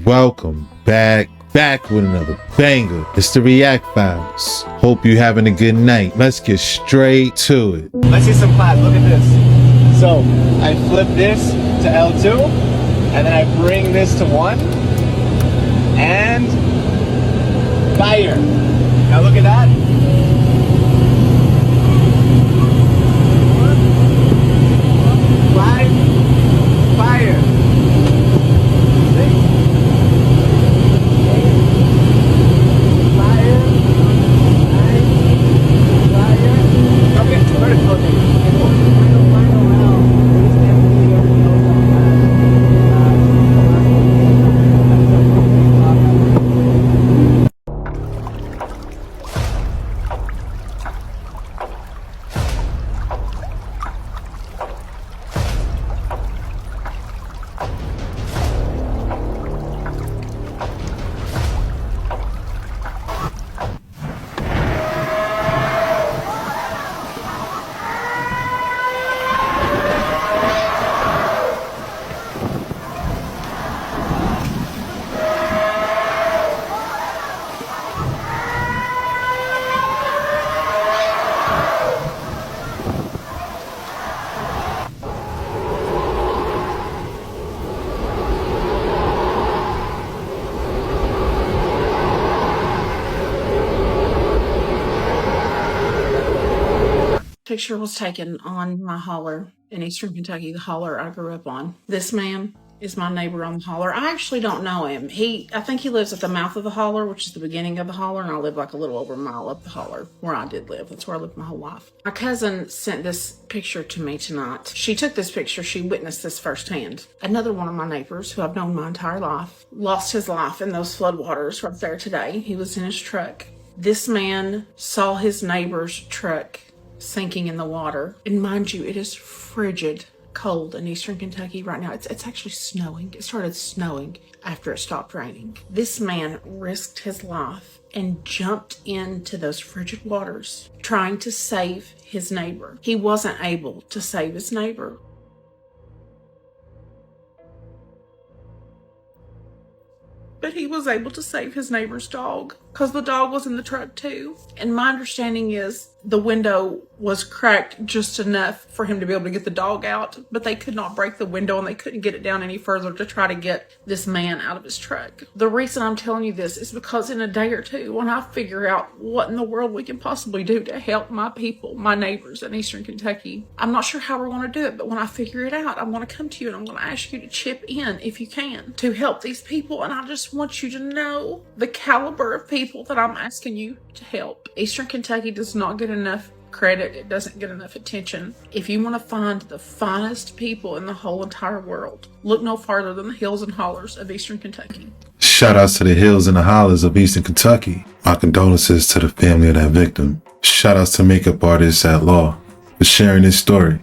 Welcome back with another banger. It's the React Files. Hope you're having a good night. Let's get straight to it. Let's see some class. Look at this. So I flip this to L2, and then I bring this to 1, and fire. Now look at that. Fire. Picture was taken on my holler in Eastern Kentucky, the holler I grew up on. This man is my neighbor on the holler. I actually don't know him. I think he lives at the mouth of the holler, which is the beginning of the holler, and I live like a little over a mile up the holler where I did live. That's where I lived my whole life. My cousin sent this picture to me tonight. She took this picture. She witnessed this firsthand. Another one of my neighbors who I've known my entire life lost his life in those floodwaters right there today. He was in his truck. This man saw his neighbor's truck sinking in the water. And mind you, it is frigid cold in Eastern Kentucky right now. It's actually snowing. It started snowing after it stopped raining. This man risked his life and jumped into those frigid waters trying to save his neighbor. He wasn't able to save his neighbor. But he was able to save his neighbor's dog because the dog was in the truck too. And my understanding is the window was cracked just enough for him to be able to get the dog out, but they could not break the window and they couldn't get it down any further to try to get this man out of his truck. The reason I'm telling you this is because in a day or two, when I figure out what in the world we can possibly do to help my people, my neighbors in Eastern Kentucky, I'm not sure how we're going to do it, but when I figure it out, I'm going to come to you and I'm going to ask you to chip in if you can to help these people. And I just want you to know the caliber of people that I'm asking you to help. Eastern Kentucky does not get enough credit. It doesn't get enough attention. If you want to find the finest people in the whole entire world, look no farther than the hills and hollers of Eastern Kentucky. Shout outs to the hills and the hollers of Eastern Kentucky. My condolences to the family of that victim. Shout outs to makeup artists at law for sharing his story.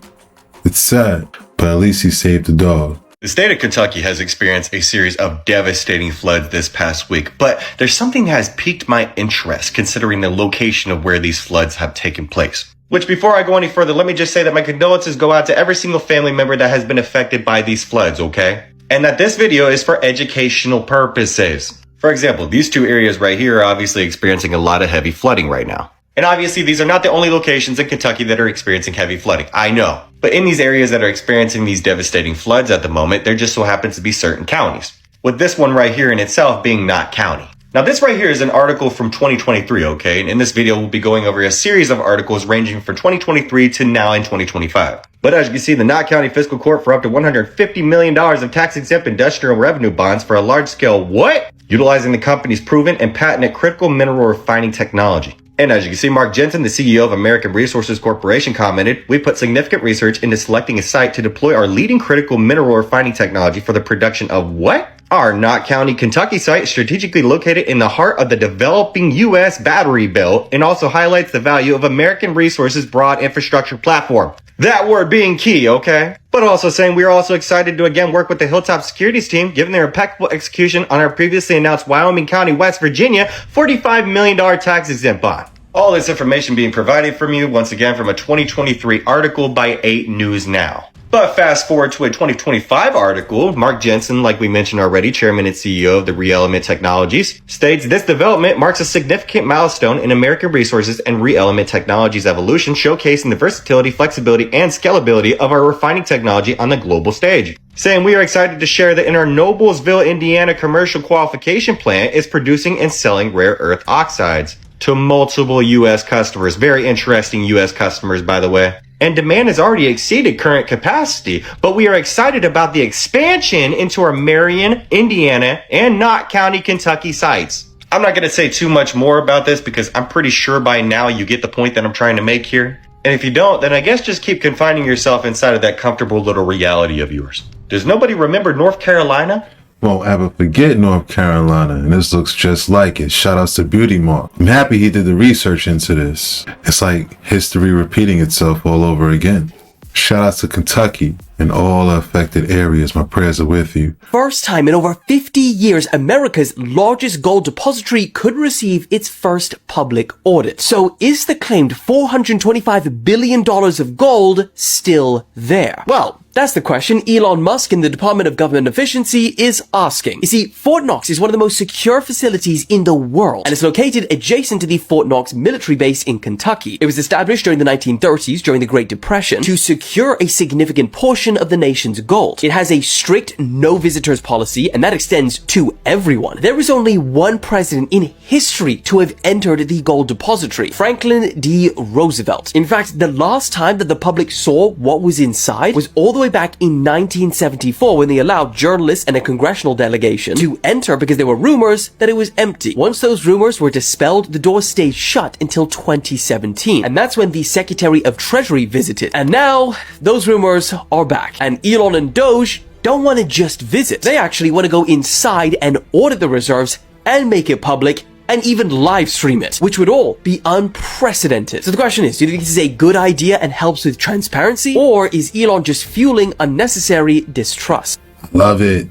It's sad, but at least he saved the dog. The state of Kentucky has experienced a series of devastating floods this past week, but there's something that has piqued my interest considering the location of where these floods have taken place. Which, before I go any further, let me just say that my condolences go out to every single family member that has been affected by these floods, okay? And that this video is for educational purposes. For example, these two areas right here are obviously experiencing a lot of heavy flooding right now. And obviously, these are not the only locations in Kentucky that are experiencing heavy flooding. I know. But in these areas that are experiencing these devastating floods at the moment, there just so happens to be certain counties. With this one right here in itself being Knott County. Now, this right here is an article from 2023, okay? And in this video, we'll be going over a series of articles ranging from 2023 to now in 2025. But as you can see, the Knott County Fiscal Court for up to $150 million of tax-exempt industrial revenue bonds for a large-scale what? Utilizing the company's proven and patented critical mineral refining technology. And as you can see, Mark Jensen, the CEO of American Resources Corporation, commented, "We put significant research into selecting a site to deploy our leading critical mineral refining technology for the production of what? Our Knott County, Kentucky site, strategically located in the heart of the developing U.S. battery belt, and also highlights the value of American Resources' broad infrastructure platform." That word being key, okay? But also saying we are also excited to again work with the Hilltop Securities team, given their impeccable execution on our previously announced Wyoming County, West Virginia, $45 million tax-exempt bond. All this information being provided from you, once again, from a 2023 article by 8 News Now. But fast forward to a 2025 article, Mark Jensen, like we mentioned already, chairman and CEO of the ReElement Technologies, states this development marks a significant milestone in American resources and ReElement Technologies' evolution, showcasing the versatility, flexibility, and scalability of our refining technology on the global stage. Saying we are excited to share that in our Noblesville, Indiana commercial qualification plant is producing and selling rare earth oxides to multiple U.S. customers. Very interesting U.S. customers, by the way. And demand has already exceeded current capacity, but we are excited about the expansion into our Marion, Indiana, and Knott County, Kentucky sites. I'm not going to say too much more about this because I'm pretty sure by now you get the point that I'm trying to make here. And if you don't, then I guess just keep confining yourself inside of that comfortable little reality of yours. Does nobody remember North Carolina? Won't ever forget North Carolina, and this looks just like it. Shout outs to Beauty Mark. I'm happy he did the research into this. It's like history repeating itself all over again. Shout outs to Kentucky and all affected areas. My prayers are with you. First time in over 50 years, America's largest gold depository could receive its first public audit. So is the claimed $425 billion of gold still there? Well, that's the question Elon Musk in the Department of Government Efficiency is asking. You see, Fort Knox is one of the most secure facilities in the world, and it's located adjacent to the Fort Knox military base in Kentucky. It was established during the 1930s, during the Great Depression, to secure a significant portion of the nation's gold. It has a strict no visitors policy, and that extends to everyone. There is only one president in history to have entered the gold depository, Franklin D. Roosevelt. In fact, the last time that the public saw what was inside was all the way back in 1974 when they allowed journalists and a congressional delegation to enter because there were rumors that it was empty. Once those rumors were dispelled, the door stayed shut until 2017, and that's when the Secretary of Treasury visited. And now those rumors are back, and Elon and Doge don't want to just visit. They actually want to go inside and audit the reserves and make it public and even live stream it, which would all be unprecedented. So the question is, do you think this is a good idea and helps with transparency, or is Elon just fueling unnecessary distrust? Love it.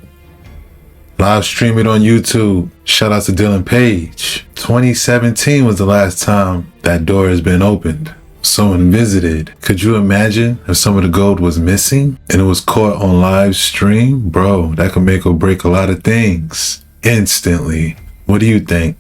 Live stream it on YouTube. Shout out to Dylan Page. 2017 was the last time that door has been opened. Someone visited. Could you imagine if some of the gold was missing and it was caught on live stream? Bro, that could make or break a lot of things instantly. What do you think?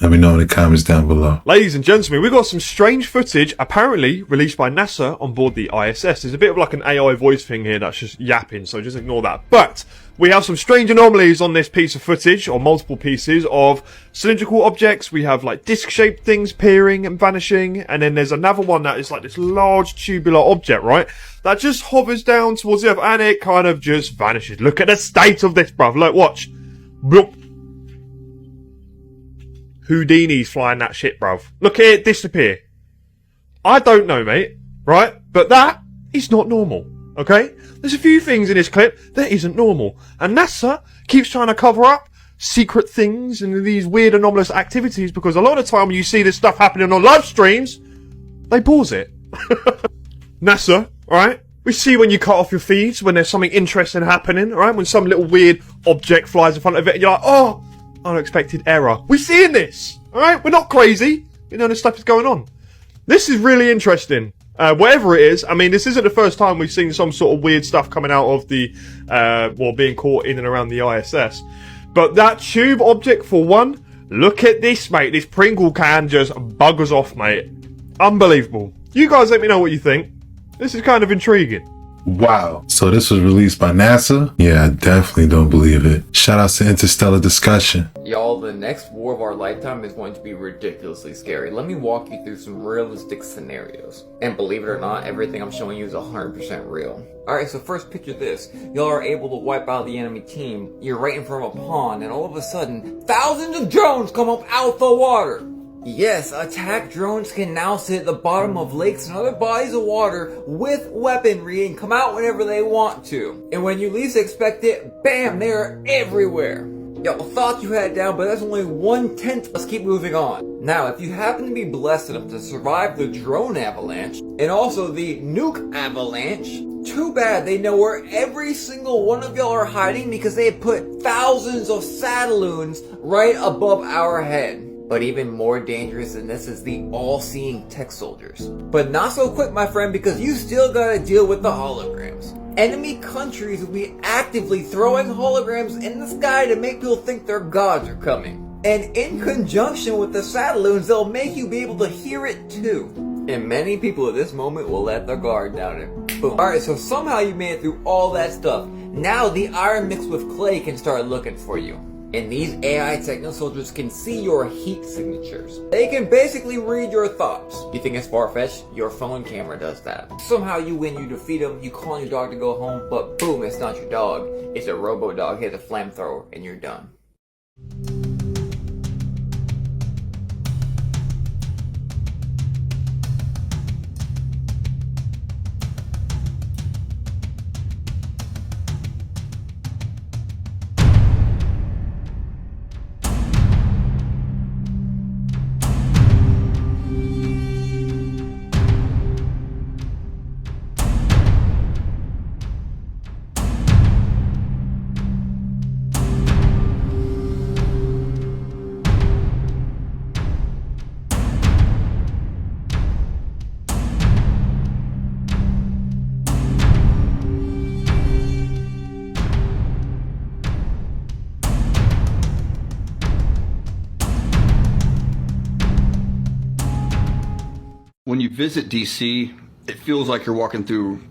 Let me know in the comments down below. Ladies and gentlemen, we've got some strange footage apparently released by NASA on board the ISS. There's a bit of like an AI voice thing here that's just yapping, so just ignore that. But we have some strange anomalies on this piece of footage, or multiple pieces of cylindrical objects. We have like disc-shaped things appearing and vanishing, and then there's another one that is like this large tubular object, right? That just hovers down towards the earth and it kind of just vanishes. Look at the state of this, bruv. Look, watch. Bloop. Houdini's flying that shit, bruv. Look at it disappear. I don't know, mate, right? But that is not normal, okay? There's a few things in this clip that isn't normal. And NASA keeps trying to cover up secret things and these weird anomalous activities because a lot of the time when you see this stuff happening on live streams, they pause it. NASA, right? We see when you cut off your feeds, when there's something interesting happening, right? When some little weird object flies in front of it and you're like, oh, unexpected error. We're seeing this, alright? We're not crazy. We know this stuff is going on. This is really interesting. Whatever it is, I mean, this isn't the first time we've seen some sort of weird stuff coming out of the, being caught in and around the ISS. But that tube object, for one, look at this, mate. This Pringle can just buggers off, mate. Unbelievable. You guys let me know what you think. This is kind of intriguing. Wow. So this was released by NASA? Yeah, I definitely don't believe it. Shout out to Interstellar Discussion. Y'all, the next war of our lifetime is going to be ridiculously scary. Let me walk you through some realistic scenarios. And believe it or not, everything I'm showing you is 100% real. Alright, so first picture this. Y'all are able to wipe out the enemy team. You're right in front of a pond, and all of a sudden, thousands of drones come up out the water. Yes, attack drones can now sit at the bottom of lakes and other bodies of water with weaponry and come out whenever they want to. And when you least expect it, bam, they are everywhere. Y'all thought you had it down, but that's only 1/10. Let's keep moving on. Now, if you happen to be blessed enough to survive the drone avalanche, and also the nuke avalanche, too bad they know where every single one of y'all are hiding because they have put thousands of satelloons right above our head. But even more dangerous than this is the all-seeing tech soldiers. But not so quick, my friend, because you still gotta deal with the holograms. Enemy countries will be actively throwing holograms in the sky to make people think their gods are coming. And in conjunction with the satelloons, they'll make you be able to hear it too. And many people at this moment will let their guard down and boom. Alright, so somehow you made it through all that stuff. Now the iron mixed with clay can start looking for you. And these AI techno soldiers can see your heat signatures. They can basically read your thoughts. You think it's far-fetched? Your phone camera does that. Somehow you win, you defeat them, you call your dog to go home, but boom, it's not your dog. It's a robo-dog, hit a flamethrower, and you're done. When you visit DC, it feels like you're walking through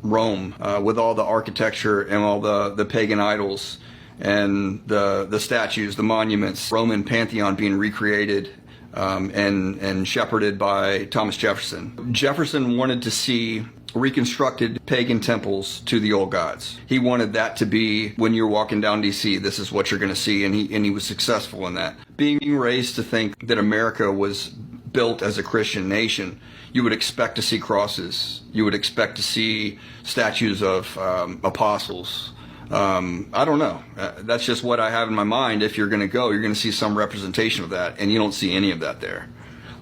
Rome with all the architecture and all the pagan idols and the statues, the monuments, Roman pantheon being recreated and shepherded by Thomas Jefferson. Jefferson wanted to see reconstructed pagan temples to the old gods. He wanted that to be, when you're walking down DC, this is what you're going to see, and he was successful in that. Being raised to think that America was built as a Christian nation, you would expect to see crosses. You would expect to see statues of apostles. I don't know. That's just what I have in my mind. If you're going to go, you're going to see some representation of that, and you don't see any of that there.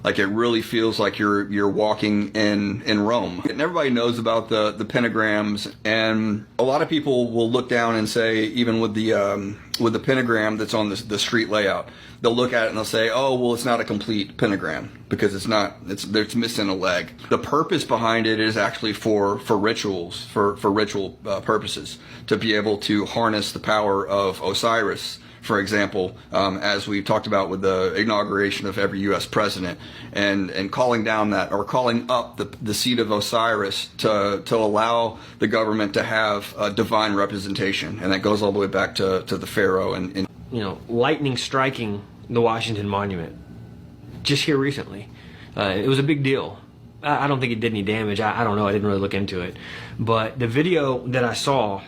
Like, it really feels like you're walking in Rome. And everybody knows about the pentagrams, and a lot of people will look down and say, even with the pentagram that's on the street layout, they'll look at it and they'll say, oh, well, it's not a complete pentagram because it's missing a leg. The purpose behind it is actually for rituals, for ritual purposes, to be able to harness the power of Osiris, for example, as we talked about with the inauguration of every U.S. president, and calling down that, or calling up the seat of Osiris to allow the government to have a divine representation, and that goes all the way back to the pharaoh and lightning striking the Washington Monument just here recently. It was a big deal. I don't think it did any damage. I don't know. I didn't really look into it, but the video that I saw.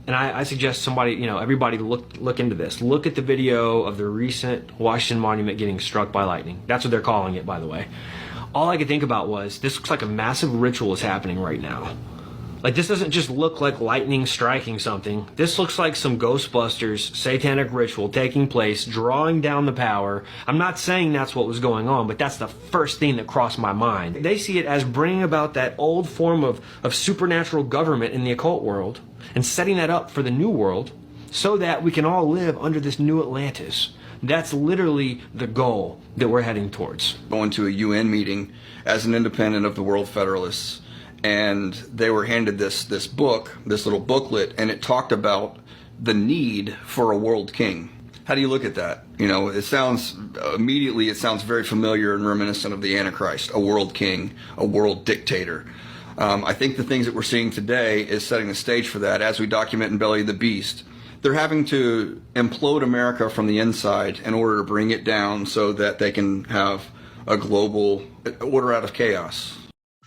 And I suggest somebody, everybody look into this. Look at the video of the recent Washington Monument getting struck by lightning. That's what they're calling it, by the way. All I could think about was, this looks like a massive ritual is happening right now. Like, this doesn't just look like lightning striking something. This looks like some Ghostbusters satanic ritual taking place, drawing down the power. I'm not saying that's what was going on, but that's the first thing that crossed my mind. They see it as bringing about that old form of supernatural government in the occult world, and setting that up for the new world so that we can all live under this new Atlantis. That's literally the goal that we're heading towards. Going to a UN meeting as an independent of the World Federalists, and they were handed this book, this little booklet, and it talked about the need for a world king. How do you look at that? It sounds very familiar and reminiscent of the Antichrist, a world king, a world dictator. I think the things that we're seeing today is setting the stage for that. As we document in Belly of the Beast, they're having to implode America from the inside in order to bring it down so that they can have a global order out of chaos.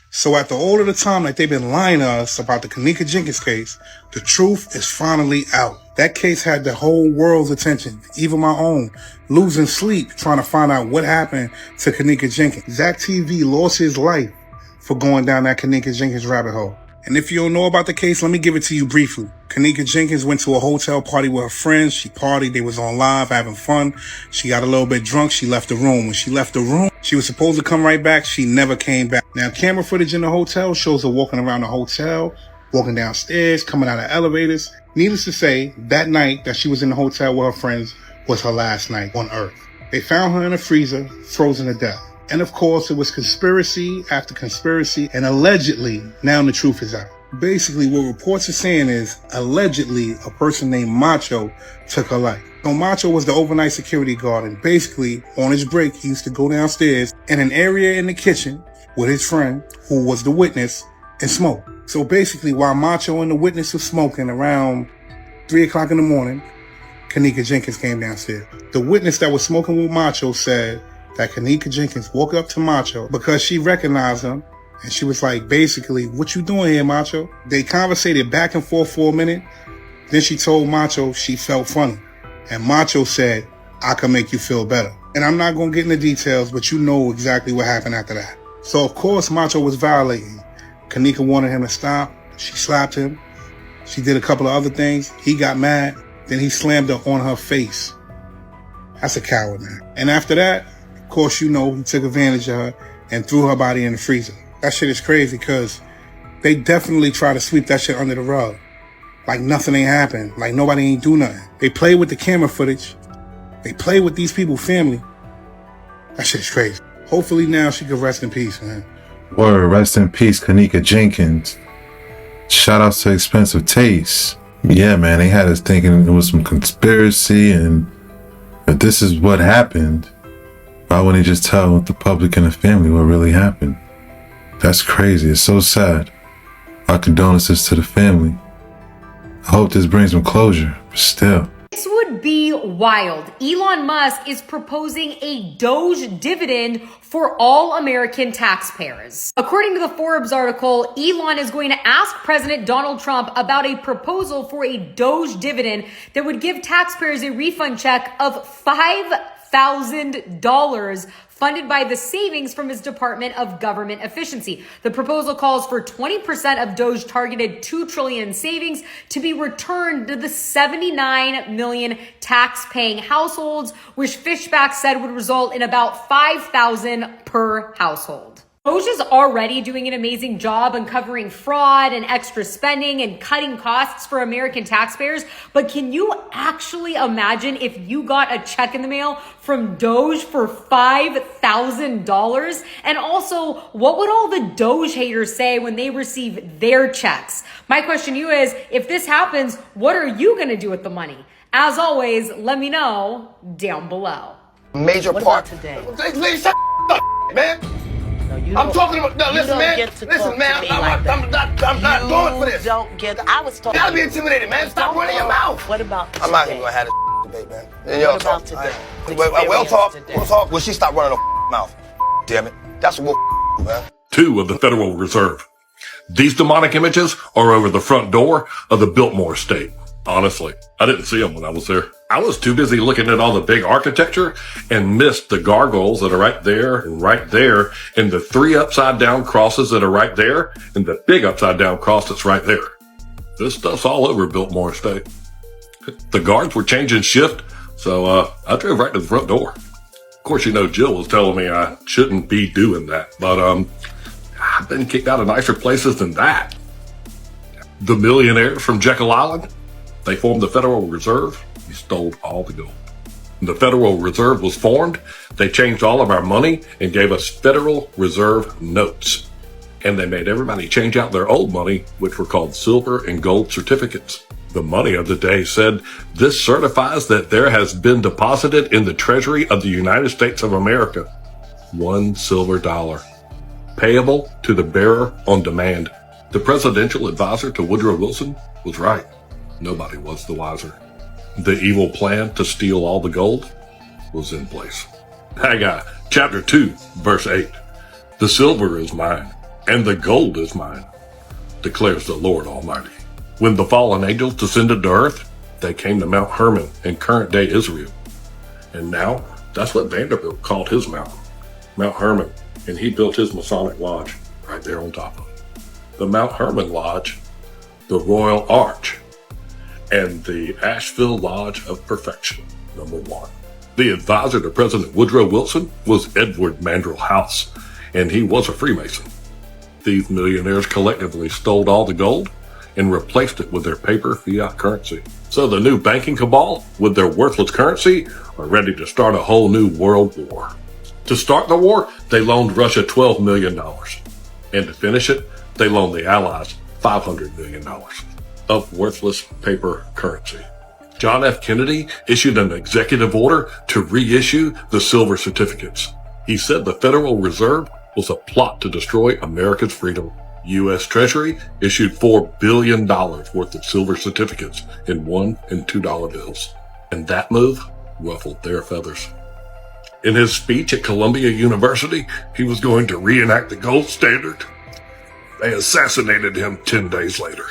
So after all of the time that they've been lying to us about the Kenneka Jenkins case, the truth is finally out. That case had the whole world's attention, even my own, losing sleep trying to find out what happened to Kenneka Jenkins. Zach TV lost his life for going down that Kenneka Jenkins rabbit hole. And if you don't know about the case, let me give it to you briefly. Kenneka Jenkins went to a hotel party with her friends. She partied. They was on live having fun. She got a little bit drunk. She left the room. When she left the room, she was supposed to come right back. She never came back. Now, camera footage in the hotel shows her walking around the hotel, walking downstairs, coming out of elevators. Needless to say, that night that she was in the hotel with her friends was her last night on Earth. They found her in a freezer, frozen to death. And of course, it was conspiracy after conspiracy, and allegedly, now the truth is out. Basically, what reports are saying is, allegedly, a person named Macho took her life. So Macho was the overnight security guard, and basically, on his break, he used to go downstairs in an area in the kitchen with his friend, who was the witness, and smoke. So basically, while Macho and the witness was smoking around 3 o'clock in the morning, Kenneka Jenkins came downstairs. The witness that was smoking with Macho said that Kenneka Jenkins woke up to Macho because she recognized him, and she was like, basically, what you doing here, Macho? They conversated back and forth for a minute. Then she told Macho she felt funny. And Macho said, I can make you feel better. And I'm not going to get into details, but you know exactly what happened after that. So, of course, Macho was violating. Kenneka wanted him to stop. She slapped him. She did a couple of other things. He got mad. Then he slammed her on her face. That's a coward, man. And after that, of course, you know, he took advantage of her and threw her body in the freezer. That shit is crazy because they definitely try to sweep that shit under the rug. Like nothing ain't happened. Like nobody ain't do nothing. They play with the camera footage. They play with these people's family. That shit's crazy. Hopefully now she can rest in peace, man. Word, rest in peace, Kenneka Jenkins. Shout out to Expensive Taste. Yeah, man, they had us thinking it was some conspiracy, and if this is what happened, why wouldn't he just tell the public and the family what really happened? That's crazy. It's so sad. Our condolences to the family. I hope this brings them closure, but still. This would be wild. Elon Musk is proposing a Doge dividend for all American taxpayers. According to the Forbes article, Elon is going to ask President Donald Trump about a proposal for a Doge dividend that would give taxpayers a refund check of $5,000 funded by the savings from his Department of Government Efficiency. The proposal calls for 20% of Doge targeted $2 trillion savings to be returned to the 79 million tax-paying households, which Fishback said would result in about $5,000 per household. Doge is already doing an amazing job uncovering fraud and extra spending and cutting costs for American taxpayers. But can you actually imagine if you got a check in the mail from Doge for $5,000? And also, what would all the Doge haters say when they receive their checks? My question to you is, if this happens, what are you going to do with the money? As always, let me know down below. Major What part about today? Lady, shut up, man. I'm talking about. No, listen, man. Listen, man. I'm not going for this. Don't get. I was talking. You gotta be intimidated, man. Stop running your mouth. What about today? I'm not even gonna have this debate, man. Then y'all What about talk. today? We'll talk. We'll talk. Will she stop running her mouth? Damn it. That's what we'll do, man. 2 of the Federal Reserve. These demonic images are over the front door of the Biltmore estate. Honestly, I didn't see them when I was there. I was too busy looking at all the big architecture and missed the gargoyles that are right there, and the 3 upside down crosses that are right there, and the big upside down cross that's right there. This stuff's all over Biltmore estate. The guards were changing shift, so I drove right to the front door. Of course, you know, Jill was telling me I shouldn't be doing that, but I've been kicked out of nicer places than that. The millionaires from Jekyll Island, they formed the Federal Reserve. They stole all the gold. When the Federal Reserve was formed, they changed all of our money and gave us Federal Reserve notes. And they made everybody change out their old money, which were called silver and gold certificates. The money of the day said, "This certifies that there has been deposited in the Treasury of the United States of America $1 silver, payable to the bearer on demand." The presidential advisor to Woodrow Wilson was right. Nobody was the wiser. The evil plan to steal all the gold was in place. Haggai chapter 2, verse 8. "The silver is mine, and the gold is mine, declares the Lord Almighty." When the fallen angels descended to earth, they came to Mount Hermon in current-day Israel. And now, that's what Vanderbilt called his mountain, Mount Hermon, and he built his Masonic Lodge right there on top of it. The Mount Hermon Lodge, the Royal Arch, and the Asheville Lodge of Perfection, number 1. The advisor to President Woodrow Wilson was Edward Mandrell House, and he was a Freemason. These millionaires collectively stole all the gold and replaced it with their paper fiat currency. So the new banking cabal, with their worthless currency, are ready to start a whole new world war. To start the war, they loaned Russia $12 million. And to finish it, they loaned the Allies $500 million of worthless paper currency. John F. Kennedy issued an executive order to reissue the silver certificates. He said the Federal Reserve was a plot to destroy America's freedom. U.S. Treasury issued $4 billion worth of silver certificates in $1 and $2 bills. And that move ruffled their feathers. In his speech at Columbia University, he was going to reenact the gold standard. They assassinated him 10 days later.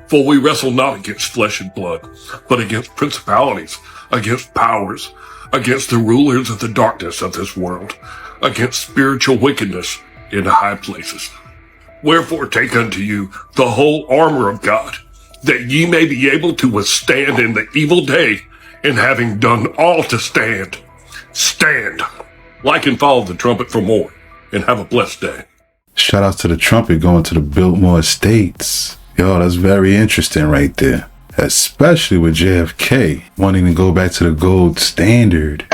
For we wrestle not against flesh and blood, but against principalities, against powers, against the rulers of the darkness of this world, against spiritual wickedness in high places. Wherefore take unto you the whole armor of God, that ye may be able to withstand in the evil day, and having done all to stand, stand. Like and follow the trumpet for more, and have a blessed day. Shout out to the trumpet going to the Biltmore Estates. Yo, that's very interesting right there. Especially with JFK wanting to go back to the gold standard.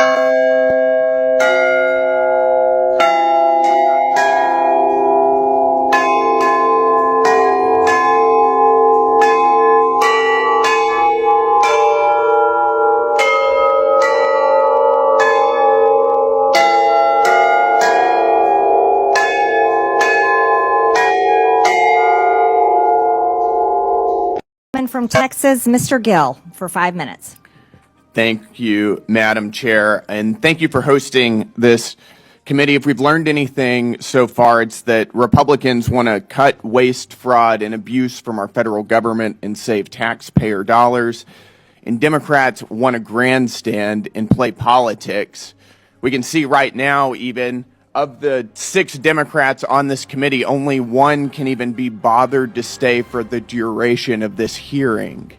From Texas, Mr. Gill, for 5 minutes. Thank you, Madam Chair, and thank you for hosting this committee. If we've learned anything so far, it's that Republicans want to cut waste, fraud, and abuse from our federal government and save taxpayer dollars, and Democrats want to grandstand and play politics. We can see right now, even, of the 6 Democrats on this committee, only 1 can even be bothered to stay for the duration of this hearing.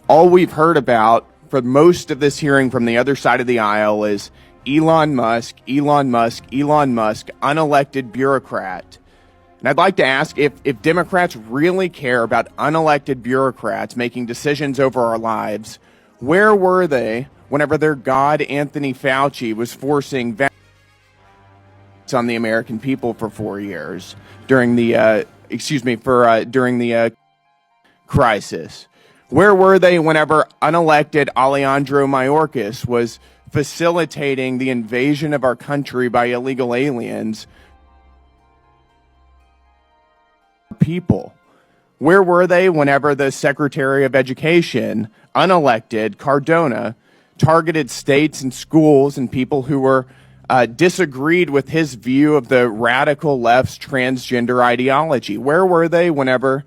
All we've heard about for most of this hearing from the other side of the aisle is Elon Musk, unelected bureaucrat. And I'd like to ask if Democrats really care about unelected bureaucrats making decisions over our lives, where were they whenever their god Anthony Fauci was forcing on the American people for 4 years during the crisis? Where were they whenever unelected Alejandro Mayorkas was facilitating the invasion of our country by illegal aliens? People. Where were they whenever the Secretary of Education, unelected Cardona, targeted states and schools and people who were disagreed with his view of the radical left's transgender ideology? Where were they whenever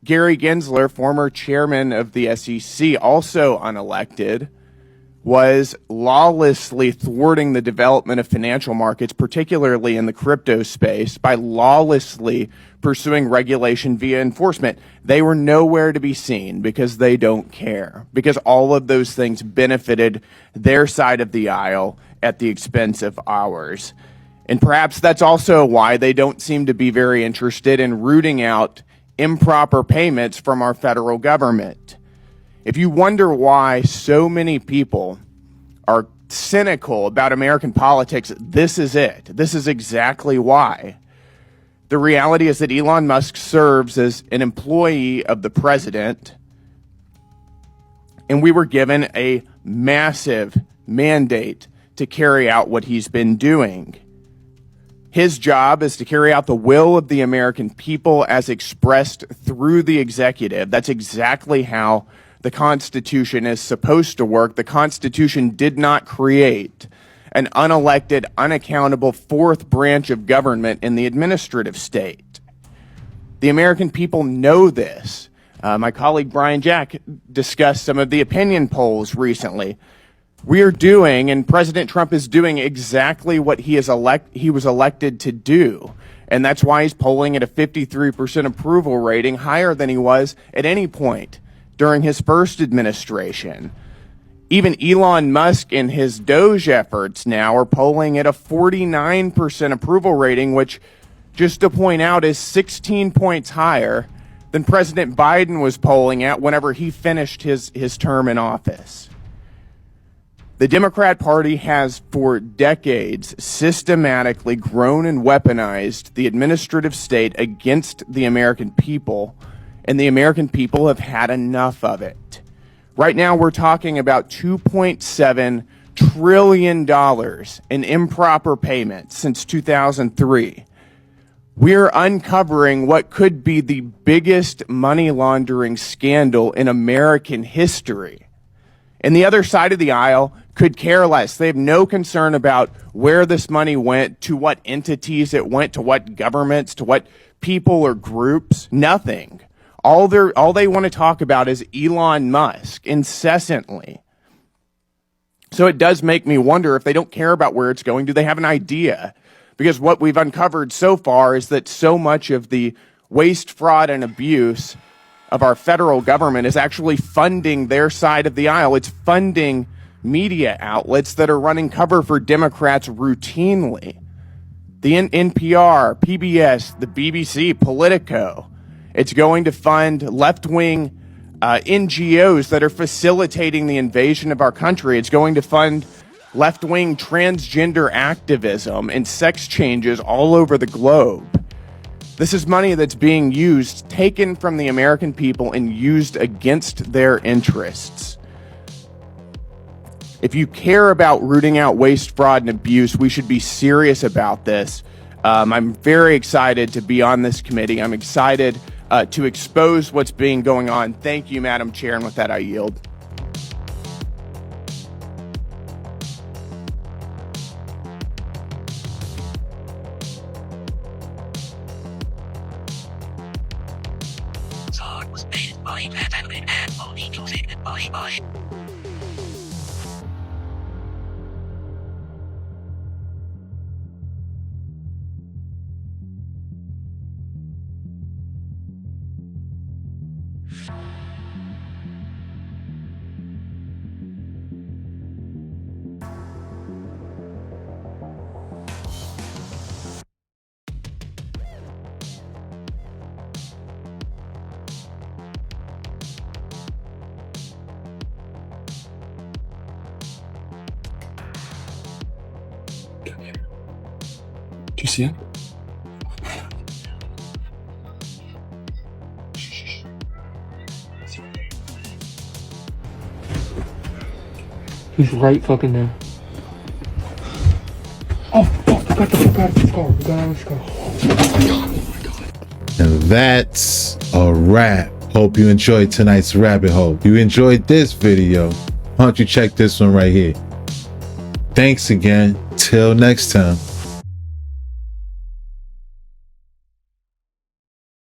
Gary Gensler, former chairman of the SEC, also unelected, was lawlessly thwarting the development of financial markets, particularly in the crypto space, by lawlessly pursuing regulation via enforcement? They were nowhere to be seen because they don't care, because all of those things benefited their side of the aisle at the expense of ours. And perhaps that's also why they don't seem to be very interested in rooting out improper payments from our federal government. If you wonder why so many people are cynical about American politics, this is it. This is exactly why. The reality is that Elon Musk serves as an employee of the president, and we were given a massive mandate to carry out what he's been doing. His job is to carry out the will of the American people as expressed through the executive. That's exactly how the Constitution is supposed to work. The Constitution did not create an unelected, unaccountable fourth branch of government in the administrative state. The American people know this. My colleague Brian Jack discussed some of the opinion polls recently. We are doing, and President Trump is doing, exactly what he was elected to do. And that's why he's polling at a 53% approval rating, higher than he was at any point during his first administration. Even Elon Musk and his Doge efforts now are polling at a 49% approval rating, which, just to point out, is 16 points higher than President Biden was polling at whenever he finished his term in office. The Democrat Party has for decades systematically grown and weaponized the administrative state against the American people, and the American people have had enough of it. Right now, we're talking about $2.7 trillion in improper payments since 2003. We're uncovering what could be the biggest money laundering scandal in American history. And the other side of the aisle could care less. They have no concern about where this money went, to what entities it went, to what governments, to what people or groups. Nothing. All they want to talk about is Elon Musk incessantly. So it does make me wonder, if they don't care about where it's going, do they have an idea? Because what we've uncovered so far is that so much of the waste, fraud, and abuse of our federal government is actually funding their side of the aisle. It's funding media outlets that are running cover for Democrats routinely. The NPR, PBS, the BBC, Politico. It's going to fund left-wing NGOs that are facilitating the invasion of our country. It's going to fund left-wing transgender activism and sex changes all over the globe. This is money that's being used, taken from the American people and used against their interests. If you care about rooting out waste, fraud, and abuse, we should be serious about this. I'm very excited to be on this committee. I'm excited to expose what's being going on. Thank you, Madam Chair, and with that, I yield. Do you see it? He's right fucking there. Oh, we got this car. We got out of this car. Oh my god. And that's a wrap. Hope you enjoyed tonight's rabbit hole. If you enjoyed this video, why don't you check this one right here? Thanks again. Till next time.